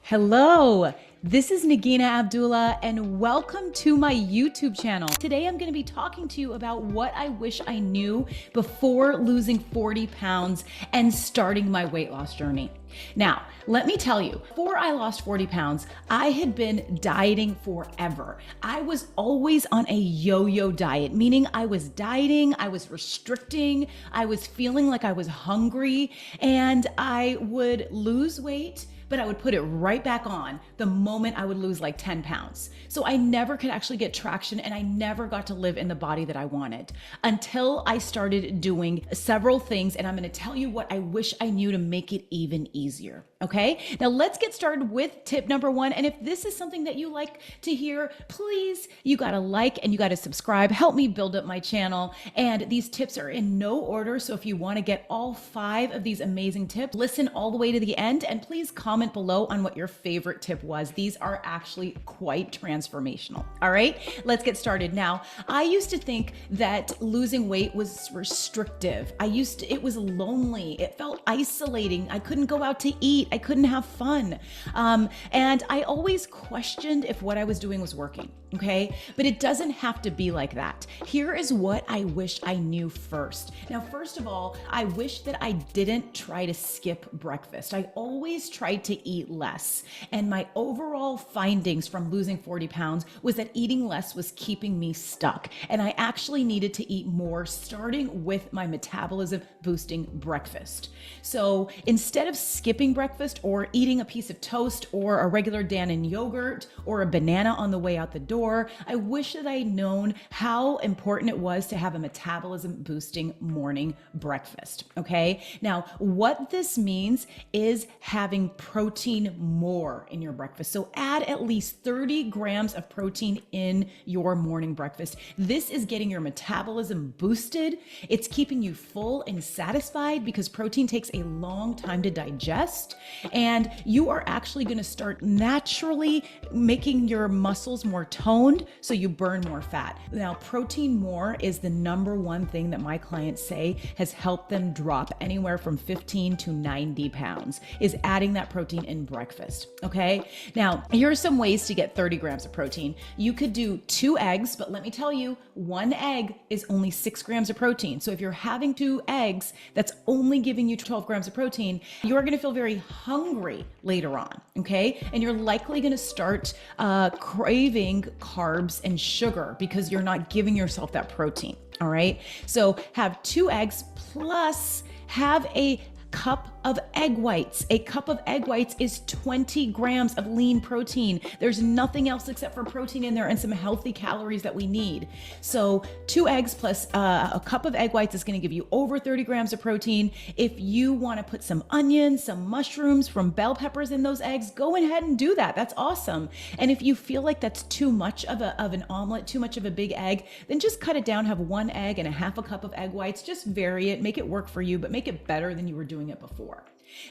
Hello, this is Nagina Abdullah and welcome to my YouTube channel. Today I'm going to be talking to you about what I wish I knew before losing 40 pounds and starting my weight loss journey. Now, let me tell you, before I lost 40 pounds, I had been dieting forever. I was always on a yo-yo diet, meaning I was dieting, I was restricting, I was feeling like I was hungry, and I would lose weight, but I would put it right back on the moment I would lose like 10 pounds. So I never could actually get traction and I never got to live in the body that I wanted until I started doing several things. And I'm gonna tell you what I wish I knew to make it even easier. Okay, now let's get started with tip number one. And if this is something that you like to hear, please, you gotta like and you gotta subscribe. Help me build up my channel. And these tips are in no order. So if you wanna get all 5 of these amazing tips, listen all the way to the end and please comment below on what your favorite tip was. These are actually quite transformational. All right, let's get started. Now, I used to think that losing weight was restrictive. It was lonely. It felt isolating. I couldn't go out to eat. I couldn't have fun. And I always questioned if what I was doing was working. Okay, but it doesn't have to be like that. Here is what I wish I knew first. Now, first of all, I wish that I didn't try to skip breakfast. I always tried to eat less. And my overall findings from losing 40 pounds was that eating less was keeping me stuck. And I actually needed to eat more, starting with my metabolism boosting breakfast. So instead of skipping breakfast or eating a piece of toast or a regular Dannon yogurt or a banana on the way out the door, I wish that I had known how important it was to have a metabolism boosting morning breakfast. Okay. Now, what this means is having protein more in your breakfast. So add at least 30 grams of protein in your morning breakfast. This is getting your metabolism boosted. It's keeping you full and satisfied because protein takes a long time to digest. And you are actually going to start naturally making your muscles more toned so you burn more fat. Now, protein more is the number one thing that my clients say has helped them drop anywhere from 15 to 90 pounds is adding that protein in breakfast. Okay. Now, here are some ways to get 30 grams of protein. You could do 2 eggs, but let me tell you, 1 egg is only 6 grams of protein. So if you're having 2 eggs, that's only giving you 12 grams of protein. You're going to feel very hungry later on. Okay. And you're likely going to start craving carbs and sugar because you're not giving yourself that protein. All right. So have 2 eggs plus have a cup of egg whites. A cup of egg whites is 20 grams of lean protein. There's nothing else except for protein in there and some healthy calories that we need. So 2 eggs plus a cup of egg whites is going to give you over 30 grams of protein. If you want to put some onions, some mushrooms, from bell peppers in those eggs, go ahead and do that. That's awesome. And if you feel like that's too much of an omelet, too much of a big egg, then just cut it down, have 1 egg and a half a cup of egg whites. Just vary it, make it work for you, but make it better than you were doing it before.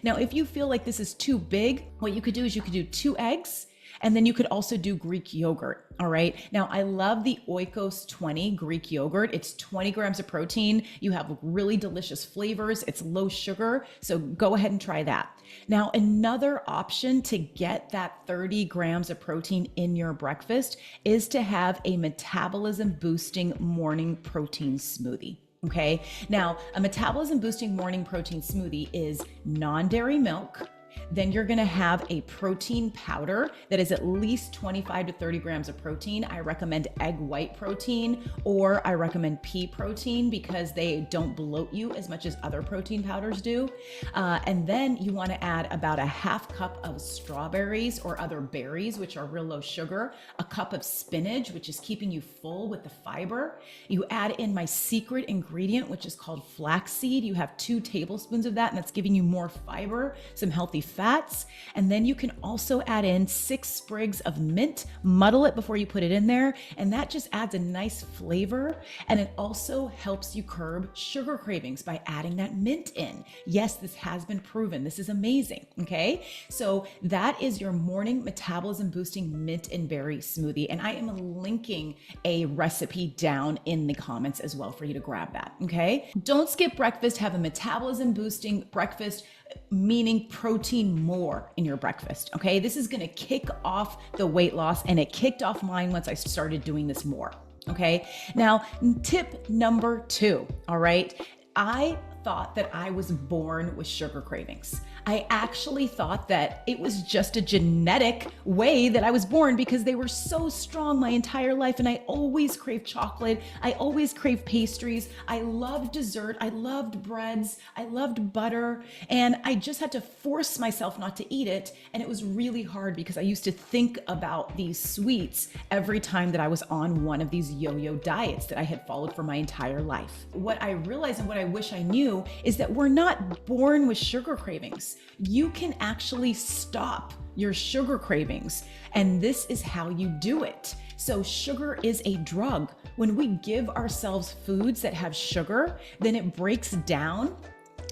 Now, if you feel like this is too big, what you could do is you could do 2 eggs. And then you could also do Greek yogurt. All right. Now, I love the Oikos 20 Greek yogurt. It's 20 grams of protein. You have really delicious flavors. It's low sugar. So go ahead and try that. Now, another option to get that 30 grams of protein in your breakfast is to have a metabolism boosting morning protein smoothie. Okay. Now, a metabolism boosting morning protein smoothie is non-dairy milk. Then you're going to have a protein powder that is at least 25 to 30 grams of protein. I recommend egg white protein or I recommend pea protein because they don't bloat you as much as other protein powders do. And then you want to add about a half cup of strawberries or other berries, which are real low sugar, a cup of spinach, which is keeping you full with the fiber. You add in my secret ingredient, which is called flaxseed. You have 2 tablespoons of that, and that's giving you more fiber, some healthy fats. And then you can also add in 6 sprigs of mint, muddle it before you put it in there. And that just adds a nice flavor. And it also helps you curb sugar cravings by adding that mint in. Yes, this has been proven. This is amazing. Okay. So that is your morning metabolism boosting mint and berry smoothie. And I am linking a recipe down in the comments as well for you to grab that. Okay. Don't skip breakfast. Have a metabolism boosting breakfast meaning protein more in your breakfast, okay? This is gonna kick off the weight loss, and it kicked off mine once I started doing this more, okay? Now, tip number 2, all right? I thought that I was born with sugar cravings. I actually thought that it was just a genetic way that I was born because they were so strong my entire life, and I always craved chocolate. I always craved pastries. I loved dessert. I loved breads. I loved butter, and I just had to force myself not to eat it, and it was really hard because I used to think about these sweets every time that I was on one of these yo-yo diets that I had followed for my entire life. What I realized, and what I wish I knew, is that we're not born with sugar cravings. You can actually stop your sugar cravings, and this is how you do it. So sugar is a drug. When we give ourselves foods that have sugar, then it breaks down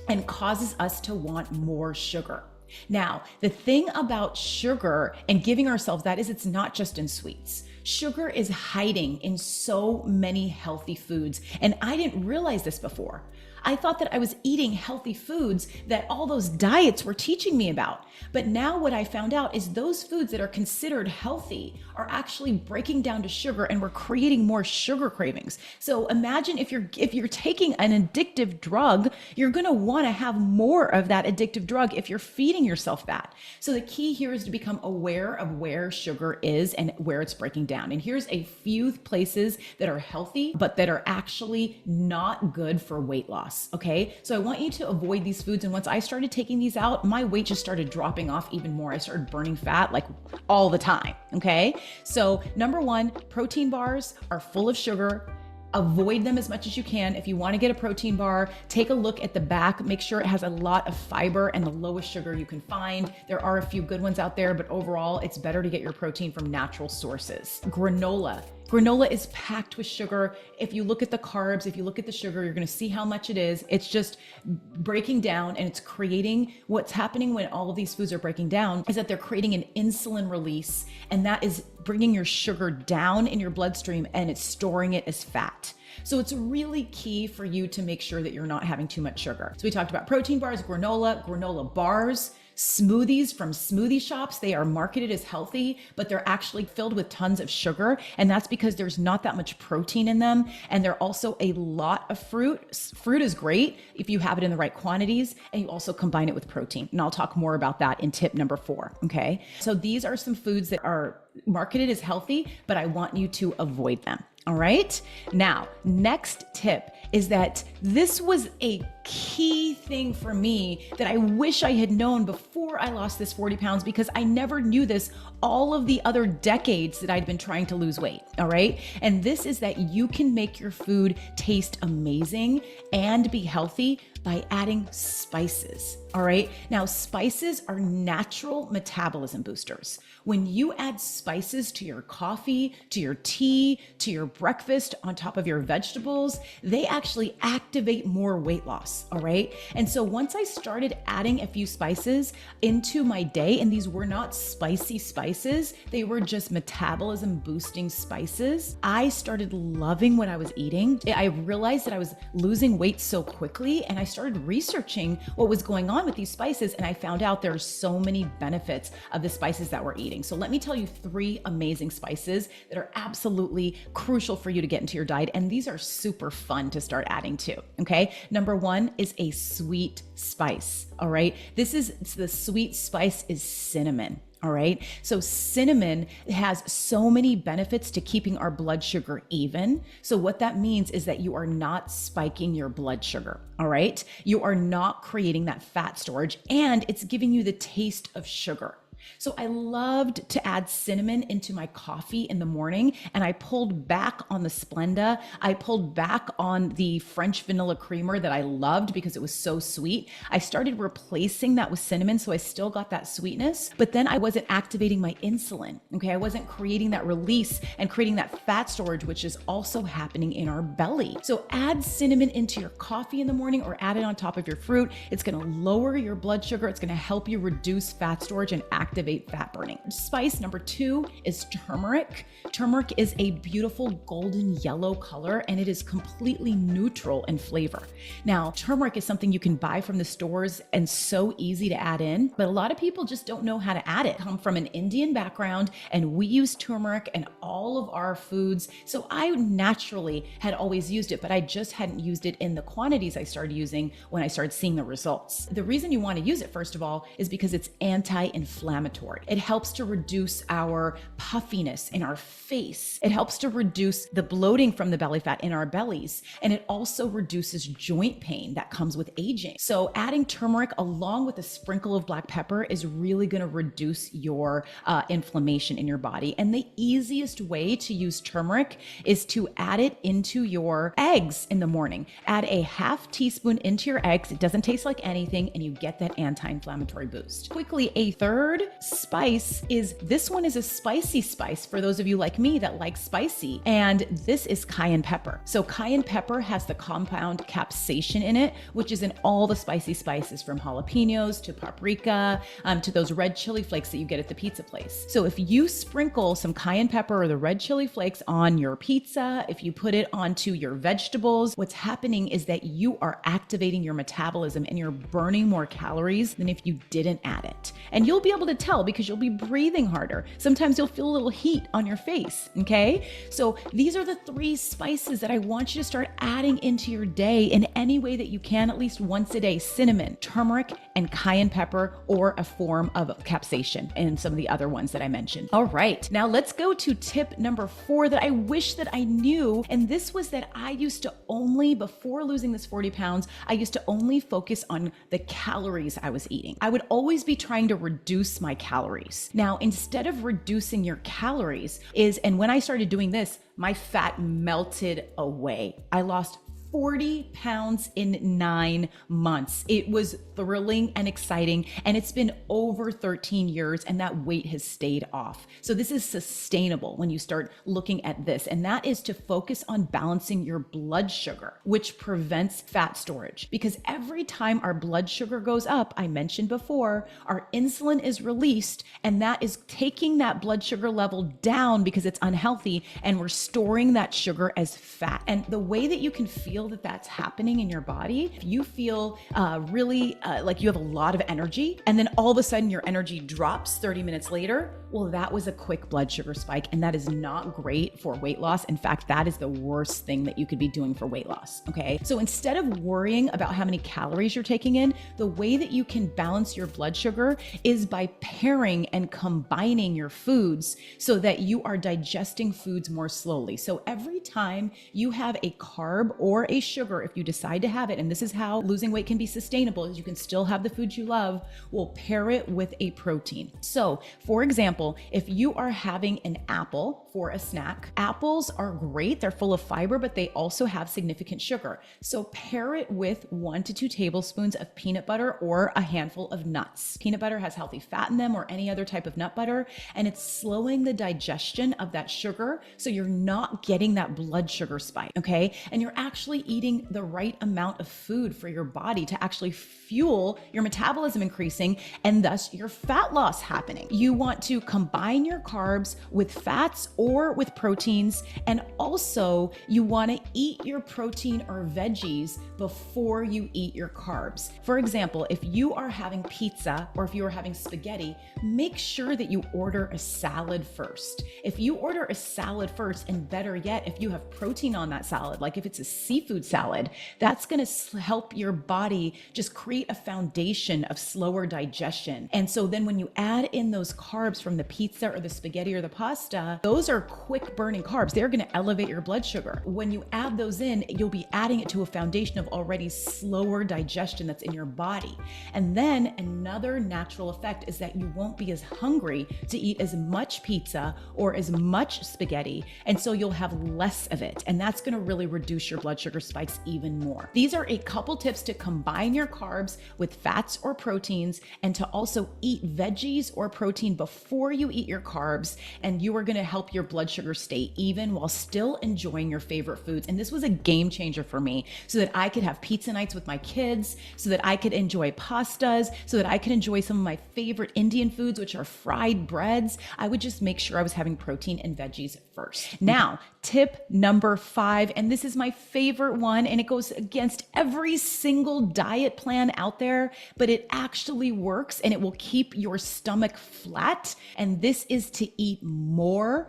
and causes us to want more sugar. Now, the thing about sugar and giving ourselves that is it's not just in sweets. Sugar is hiding in so many healthy foods, and I didn't realize this before. I thought that I was eating healthy foods that all those diets were teaching me about. But now what I found out is those foods that are considered healthy are actually breaking down to sugar, and we're creating more sugar cravings. So imagine if you're taking an addictive drug, you're going to want to have more of that addictive drug if you're feeding yourself that. So the key here is to become aware of where sugar is and where it's breaking down. And here's a few places that are healthy, but that are actually not good for weight loss. Okay, so I want you to avoid these foods. And once I started taking these out, my weight just started dropping off even more. I started burning fat like all the time. Okay, so number 1, protein bars are full of sugar. Avoid them as much as you can. If you want to get a protein bar, take a look at the back. Make sure it has a lot of fiber and the lowest sugar you can find. There are a few good ones out there, but overall, it's better to get your protein from natural sources. Granola. Granola is packed with sugar. If you look at the carbs, if you look at the sugar, you're going to see how much it is. It's just breaking down, and it's creating what's happening when all of these foods are breaking down is that they're creating an insulin release, and that is bringing your sugar down in your bloodstream, and it's storing it as fat. So it's really key for you to make sure that you're not having too much sugar. So we talked about protein bars, granola bars, smoothies from smoothie shops. They are marketed as healthy, but they're actually filled with tons of sugar. And that's because there's not that much protein in them. And they're also a lot of fruit. Fruit is great if you have it in the right quantities, and you also combine it with protein. And I'll talk more about that in tip number 4. Okay. So these are some foods that are marketed as healthy, but I want you to avoid them. All right. Now, next tip is that this was a key thing for me that I wish I had known before I lost this 40 pounds, because I never knew this all of the other decades that I'd been trying to lose weight. All right. And this is that you can make your food taste amazing and be healthy by adding spices. All right. Now, spices are natural metabolism boosters. When you add spices to your coffee, to your tea, to your breakfast, on top of your vegetables, they actually activate more weight loss. All right. And so once I started adding a few spices into my day, and these were not spicy spices, they were just metabolism boosting spices, I started loving what I was eating. I realized that I was losing weight so quickly, and I started researching what was going on with these spices, and I found out there's so many benefits of the spices that we're eating. So let me tell you 3 amazing spices that are absolutely crucial for you to get into your diet, and these are super fun to start adding to. Okay, number 1 is a sweet spice. All right, the sweet spice is cinnamon. All right. So cinnamon has so many benefits to keeping our blood sugar even. So what that means is that you are not spiking your blood sugar. All right. You are not creating that fat storage, and it's giving you the taste of sugar. So I loved to add cinnamon into my coffee in the morning, and I pulled back on the Splenda. I pulled back on the French vanilla creamer that I loved because it was so sweet. I started replacing that with cinnamon, so I still got that sweetness, but then I wasn't activating my insulin. Okay, I wasn't creating that release and creating that fat storage, which is also happening in our belly. So add cinnamon into your coffee in the morning, or add it on top of your fruit. It's going to lower your blood sugar. It's going to help you reduce fat storage and activate activate fat burning. Spice number 2 is turmeric. Turmeric is a beautiful golden yellow color, and it is completely neutral in flavor. Now, turmeric is something you can buy from the stores and so easy to add in, but a lot of people just don't know how to add it. I come from an Indian background and we use turmeric in all of our foods. So I naturally had always used it, but I just hadn't used it in the quantities I started using when I started seeing the results. The reason you want to use it, first of all, is because it's anti-inflammatory. It helps to reduce our puffiness in our face. It helps to reduce the bloating from the belly fat in our bellies. And it also reduces joint pain that comes with aging. So adding turmeric along with a sprinkle of black pepper is really going to reduce your inflammation in your body. And the easiest way to use turmeric is to add it into your eggs in the morning. Add a half teaspoon into your eggs. It doesn't taste like anything, and you get that anti-inflammatory boost. Quickly, a third spice is, this one is a spicy spice for those of you like me that like spicy, and this is cayenne pepper. So cayenne pepper has the compound capsaicin in it, which is in all the spicy spices, from jalapenos to paprika, to those red chili flakes that you get at the pizza place. So if you sprinkle some cayenne pepper or the red chili flakes on your pizza, if you put it onto your vegetables, what's happening is that you are activating your metabolism and you're burning more calories than if you didn't add it. And you'll be able to tell because you'll be breathing harder. Sometimes you'll feel a little heat on your face, okay? So these are the 3 spices that I want you to start adding into your day in any way that you can, at least once a day: cinnamon, turmeric, and cayenne pepper, or a form of capsaicin, and some of the other ones that I mentioned. All right, now let's go to tip number 4 that I wish that I knew. And this was that I used to only, before losing this 40 pounds, I used to only focus on the calories I was eating. I would always be trying to reduce my calories. Now, instead of reducing your calories and when I started doing this, my fat melted away. I lost 40 pounds in 9 months. It was thrilling and exciting, and it's been over 13 years, and that weight has stayed off. So this is sustainable when you start looking at this, and that is to focus on balancing your blood sugar, which prevents fat storage. Because every time our blood sugar goes up, I mentioned before, our insulin is released, and that is taking that blood sugar level down because it's unhealthy, and we're storing that sugar as fat. And the way that you can feel that that's happening in your body, if you feel really like you have a lot of energy, and then all of a sudden your energy drops 30 minutes later, well, that was a quick blood sugar spike, and that is not great for weight loss. In fact, that is the worst thing that you could be doing for weight loss, okay? So instead of worrying about how many calories you're taking in, the way that you can balance your blood sugar is by pairing and combining your foods so that you are digesting foods more slowly. So every time you have a carb or a sugar, if you decide to have it, and this is how losing weight can be sustainable, is you can still have the foods you love, we'll pair it with a protein. So for example, if you are having an apple for a snack, apples are great. They're full of fiber, but they also have significant sugar. So pair it with 1 to 2 tablespoons of peanut butter or a handful of nuts. Peanut butter has healthy fat in them, or any other type of nut butter, and it's slowing the digestion of that sugar. So you're not getting that blood sugar spike, okay? And you're actually eating the right amount of food for your body to actually fuel your metabolism increasing, and thus your fat loss happening. You want to combine your carbs with fats or with proteins, and also you want to eat your protein or veggies before you eat your carbs. For example, if you are having pizza or if you are having spaghetti, make sure that you order a salad first. If you order a salad first, and better yet, if you have protein on that salad, like if it's a seafood salad, that's going to help your body just create a foundation of slower digestion. And so then when you add in those carbs from the pizza or the spaghetti or the pasta, those are quick burning carbs. They're going to elevate your blood sugar. When you add those in, you'll be adding it to a foundation of already slower digestion that's in your body. And then another natural effect is that you won't be as hungry to eat as much pizza or as much spaghetti. And so you'll have less of it. And that's going to really reduce your blood sugar spikes even more. These are a couple tips to combine your carbs with fats or proteins, and to also eat veggies or protein before you eat your carbs. And you are going to help your blood sugar stay even while still enjoying your favorite foods. And this was a game changer for me, so that I could have pizza nights with my kids, so that I could enjoy pastas, so that I could enjoy some of my favorite Indian foods, which are fried breads. I would just make sure I was having protein and veggies first. Now, tip number 5, and this is my favorite one, and it goes against every single diet plan out there, but it actually works and it will keep your stomach flat. And this is to eat more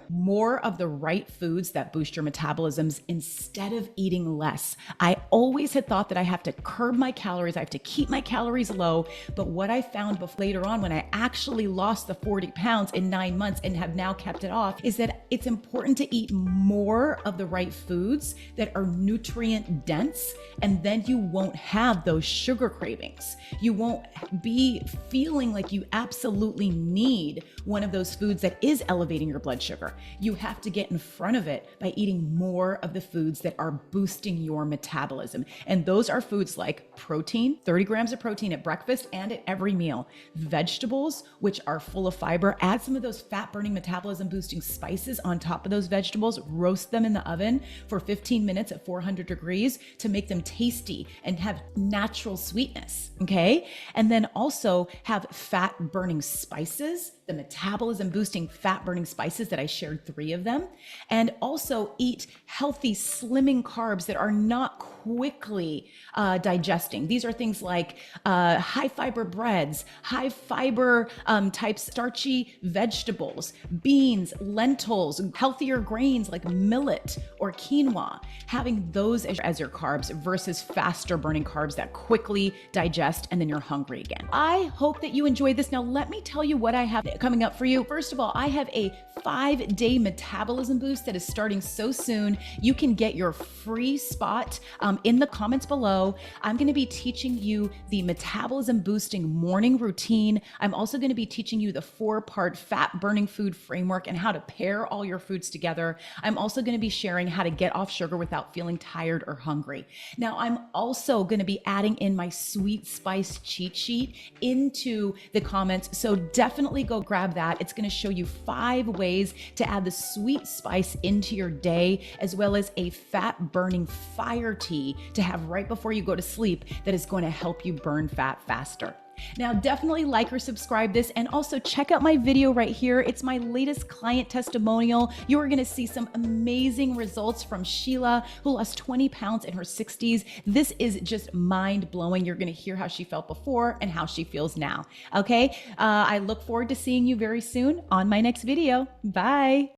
of the right foods that boost your metabolisms instead of eating less. I always had thought that I have to curb my calories, I have to keep my calories low, but what I found later on when I actually lost the 40 pounds in 9 months and have now kept it off is that it's important to eat more of the right foods that are nutrient dense, and then you won't have those sugar cravings. You won't be feeling like you absolutely need one of those foods that is elevating your blood sugar. You have to get in front of it by eating more of the foods that are boosting your metabolism. And those are foods like protein, 30 grams of protein at breakfast and at every meal. Vegetables, which are full of fiber. Add some of those fat burning, metabolism boosting spices on top of those vegetables. Roast them in the oven for 15 minutes at 400 degrees to make them tasty and have natural sweetness. Okay. And then also have fat burning spices, the metabolism boosting fat burning spices that I shared 3 of them. And also eat healthy slimming carbs that are not quickly digesting. These are things like high fiber breads, high fiber type starchy vegetables, beans, lentils, healthier grains like millet or quinoa, having those as your carbs versus faster burning carbs that quickly digest and then you're hungry again. I hope that you enjoyed this. Now, let me tell you what I have coming up for you. First of all, I have a 5-day metabolism boost that is starting so soon. You can get your free spot in the comments below. I'm going to be teaching you the metabolism boosting morning routine. I'm also going to be teaching you the 4-part fat burning food framework and how to pair all your foods together. I'm also going to be sharing how to get off sugar without feeling tired or hungry. Now, I'm also going to be adding in my sweet spice cheat sheet into the comments. So definitely go grab that. It's going to show you 5 ways to add the sweet spice into your day, as well as a fat burning fire tea to have right before you go to sleep that is going to help you burn fat faster. Now, definitely like or subscribe this, and also check out my video right here. It's my latest client testimonial. You are going to see some amazing results from Sheila, who lost 20 pounds in her 60s. This is just mind blowing. You're going to hear how she felt before and how she feels now. Okay. I look forward to seeing you very soon on my next video. Bye.